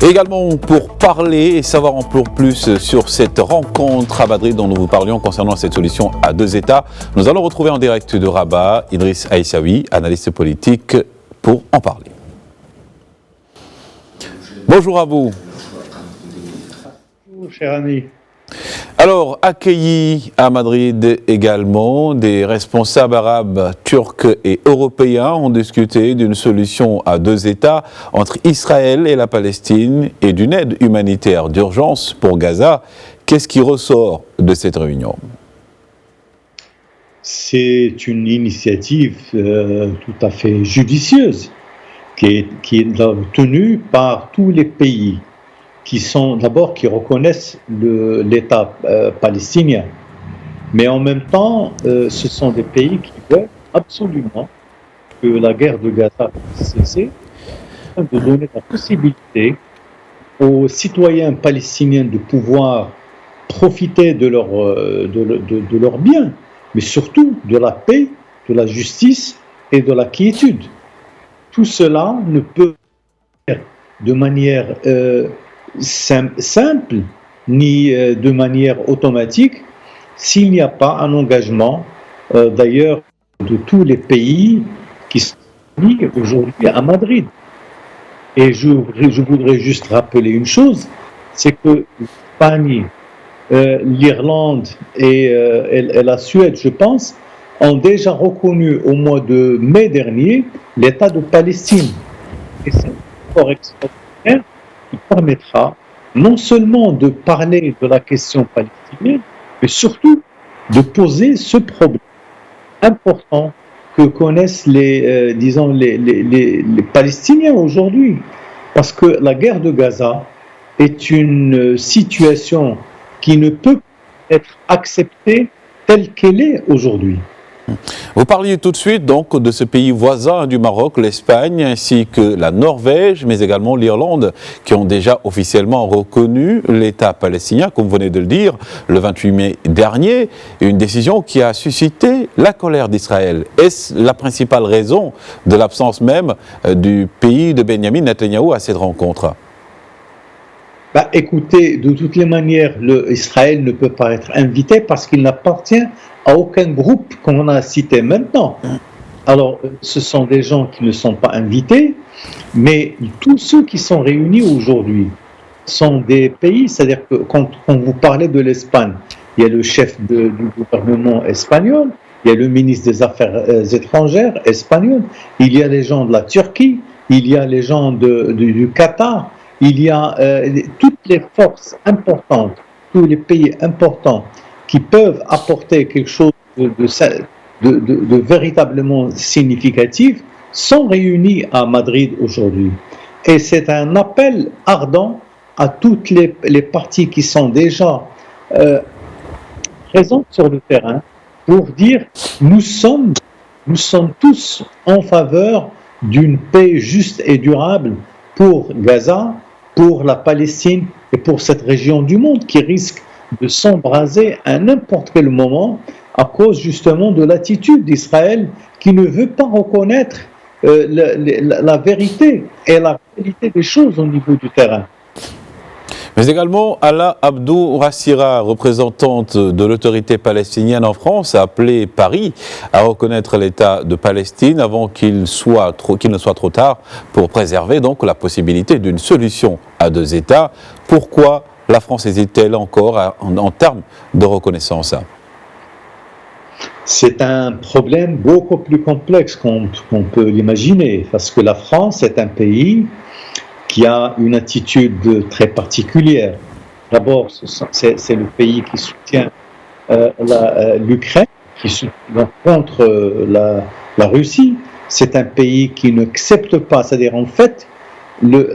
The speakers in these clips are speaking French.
Et également pour parler et savoir en plus sur cette rencontre à Madrid dont nous vous parlions concernant cette solution à deux États, nous allons retrouver en direct de Rabat Idriss Aissaoui, analyste politique, pour en parler. Bonjour à vous. Bonjour, cher ami. Alors, accueillis à Madrid également, des responsables arabes, turcs et européens ont discuté d'une solution à deux États entre Israël et la Palestine et d'une aide humanitaire d'urgence pour Gaza. Qu'est-ce qui ressort de cette réunion ? C'est une initiative tout à fait judicieuse qui est tenue par tous les pays qui reconnaissent l'État palestinien. Mais en même temps, ce sont des pays qui veulent absolument que la guerre de Gaza puisse cesser, de donner la possibilité aux citoyens palestiniens de pouvoir profiter de leurs biens, mais surtout de la paix, de la justice et de la quiétude. Tout cela ne peut être de manière simple ni de manière automatique s'il n'y a pas un engagement d'ailleurs de tous les pays qui sont mis aujourd'hui à Madrid. Et je voudrais juste rappeler une chose, c'est que l'Espagne, l'Irlande et la Suède, je pense, ont déjà reconnu au mois de mai dernier l'État de Palestine. Et c'est un accord extraordinaire qui permettra non seulement de parler de la question palestinienne, mais surtout de poser ce problème important que connaissent les Palestiniens aujourd'hui. Parce que la guerre de Gaza est une situation qui ne peut être acceptée telle qu'elle est aujourd'hui. Vous parliez tout de suite donc de ce pays voisin du Maroc, l'Espagne, ainsi que la Norvège, mais également l'Irlande, qui ont déjà officiellement reconnu l'État palestinien, comme vous venez de le dire, le 28 mai dernier, une décision qui a suscité la colère d'Israël. Est-ce la principale raison de l'absence même du pays de Benjamin Netanyahou à cette rencontre ? Écoutez, de toutes les manières, Israël ne peut pas être invité parce qu'il n'appartient à aucun groupe qu'on a cité maintenant. Alors, ce sont des gens qui ne sont pas invités, mais tous ceux qui sont réunis aujourd'hui sont des pays, c'est-à-dire que quand vous parlez de l'Espagne, il y a le chef du gouvernement espagnol, il y a le ministre des Affaires étrangères espagnol, il y a les gens de la Turquie, il y a les gens du Qatar, il y a toutes les forces importantes, tous les pays importants qui peuvent apporter quelque chose de véritablement significatif sont réunis à Madrid aujourd'hui. Et c'est un appel ardent à toutes les parties qui sont déjà présentes sur le terrain pour dire nous sommes tous en faveur d'une paix juste et durable pour Gaza, pour la Palestine et pour cette région du monde qui risque de s'embraser à n'importe quel moment à cause justement de l'attitude d'Israël qui ne veut pas reconnaître la vérité et la réalité des choses au niveau du terrain. Mais également, Ala Abdou Rassira, représentante de l'autorité palestinienne en France, a appelé Paris à reconnaître l'État de Palestine avant qu'il ne soit trop tard pour préserver donc la possibilité d'une solution à deux États. Pourquoi la France hésite-t-elle encore en termes de reconnaissance ? C'est un problème beaucoup plus complexe qu'on peut l'imaginer, parce que la France est un pays qui a une attitude très particulière. D'abord, c'est le pays qui soutient l'Ukraine, qui soutient contre la Russie. C'est un pays qui n'accepte pas, c'est-à-dire en fait,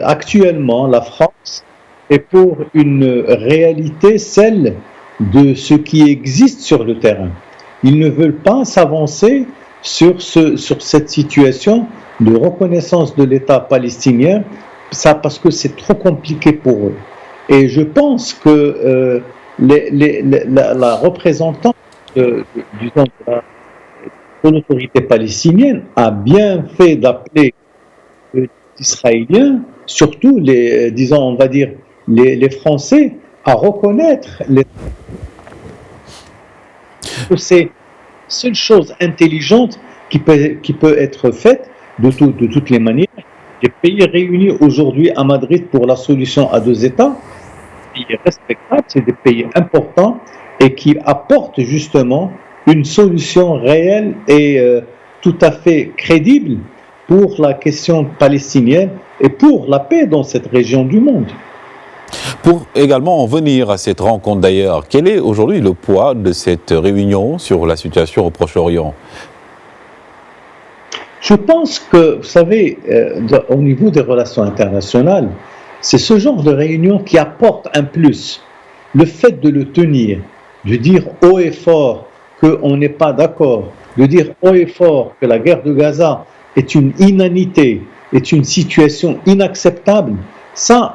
actuellement, la France est pour une réalité, celle de ce qui existe sur le terrain. Ils ne veulent pas s'avancer sur cette situation de reconnaissance de l'État palestinien, ça parce que c'est trop compliqué pour eux. Et je pense que la représentante de l'autorité palestinienne a bien fait d'appeler Israéliens, surtout disons, on va dire, les Français, à reconnaître que c'est la seule chose intelligente qui peut être faite de toutes les manières. Les pays réunis aujourd'hui à Madrid pour la solution à deux États, des pays respectables, c'est des pays importants et qui apportent justement une solution réelle et tout à fait crédible pour la question palestinienne et pour la paix dans cette région du monde. Pour également en venir à cette rencontre d'ailleurs, quel est aujourd'hui le poids de cette réunion sur la situation au Proche-Orient ? Je pense que, vous savez, au niveau des relations internationales, c'est ce genre de réunion qui apporte un plus. Le fait de le tenir, de dire haut et fort qu'on n'est pas d'accord, de dire haut et fort que la guerre de Gaza est une inanité, est une situation inacceptable, ça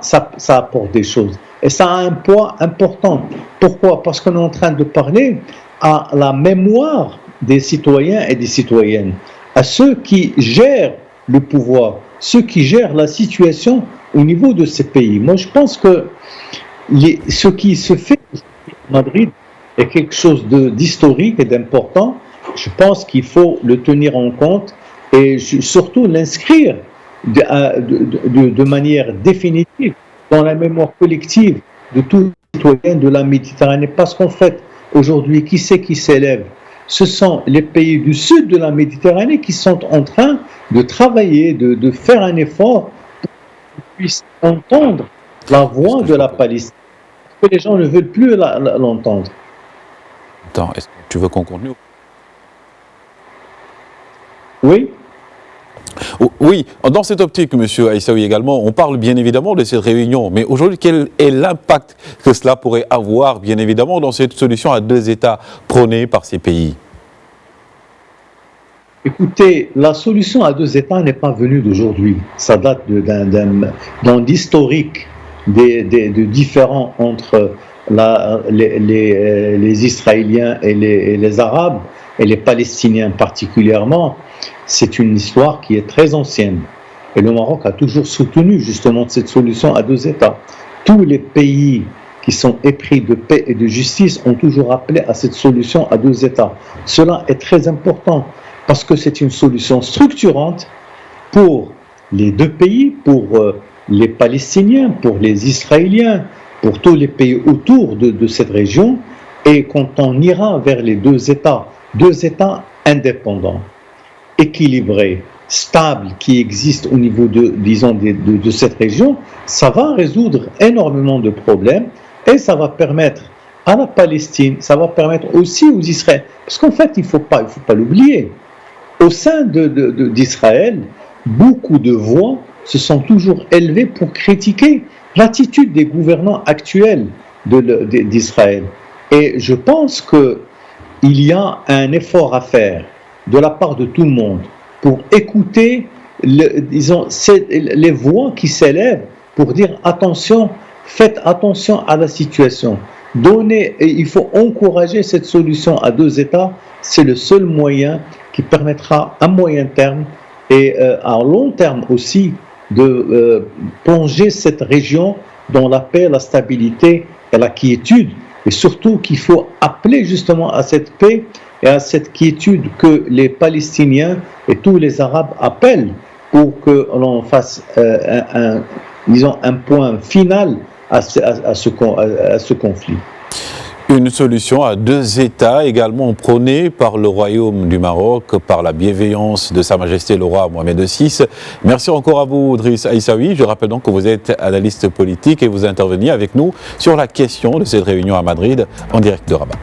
apporte des choses. Et ça a un poids important. Pourquoi ? Parce qu'on est en train de parler à la mémoire des citoyens et des citoyennes, à ceux qui gèrent le pouvoir, ceux qui gèrent la situation au niveau de ces pays. Moi, je pense que ce qui se fait à Madrid est quelque chose d'historique et d'important. Je pense qu'il faut le tenir en compte et surtout l'inscrire de manière définitive dans la mémoire collective de tous les citoyens de la Méditerranée. Parce qu'en fait, aujourd'hui, qui c'est qui s'élève ? Ce sont les pays du sud de la Méditerranée qui sont en train de travailler, de faire un effort pour qu'ils puissent entendre la voix de la Palestine. Parce que les gens ne veulent plus l'entendre. Attends, est-ce que tu veux qu'on continue ? Oui. Oui, dans cette optique, M. Aissaoui également, on parle bien évidemment de cette réunion, mais aujourd'hui, quel est l'impact que cela pourrait avoir, bien évidemment, dans cette solution à deux États prônée par ces pays ? Écoutez, la solution à deux États n'est pas venue d'aujourd'hui. Ça date d'un l'historique de différends entre les Israéliens et les Arabes, et les Palestiniens particulièrement. C'est une histoire qui est très ancienne. Et le Maroc a toujours soutenu justement cette solution à deux États. Tous les pays qui sont épris de paix et de justice ont toujours appelé à cette solution à deux États. Cela est très important parce que c'est une solution structurante pour les deux pays, pour les Palestiniens, pour les Israéliens, pour tous les pays autour de cette région. Et quand on ira vers les deux États indépendants, équilibrés, stables, qui existent au niveau de cette région, ça va résoudre énormément de problèmes et ça va permettre à la Palestine, ça va permettre aussi aux Israéliens, parce qu'en fait, il ne faut pas l'oublier, au sein d'Israël, beaucoup de voix se sont toujours élevées pour critiquer l'attitude des gouvernants actuels d'Israël. Et je pense qu'il y a un effort à faire de la part de tout le monde pour écouter les voix qui s'élèvent pour dire attention, faites attention à la situation. Il faut encourager cette solution à deux États, c'est le seul moyen qui permettra à moyen terme et à long terme aussi de plonger cette région dans la paix, la stabilité et la quiétude. Et surtout qu'il faut appeler justement à cette paix et à cette quiétude que les Palestiniens et tous les Arabes appellent pour que l'on fasse un point final à ce conflit. Une solution à deux États également prônée par le Royaume du Maroc, par la bienveillance de Sa Majesté le roi Mohamed VI. Merci encore à vous, Driss Aissaoui. Je rappelle donc que vous êtes analyste politique et vous interveniez avec nous sur la question de cette réunion à Madrid en direct de Rabat.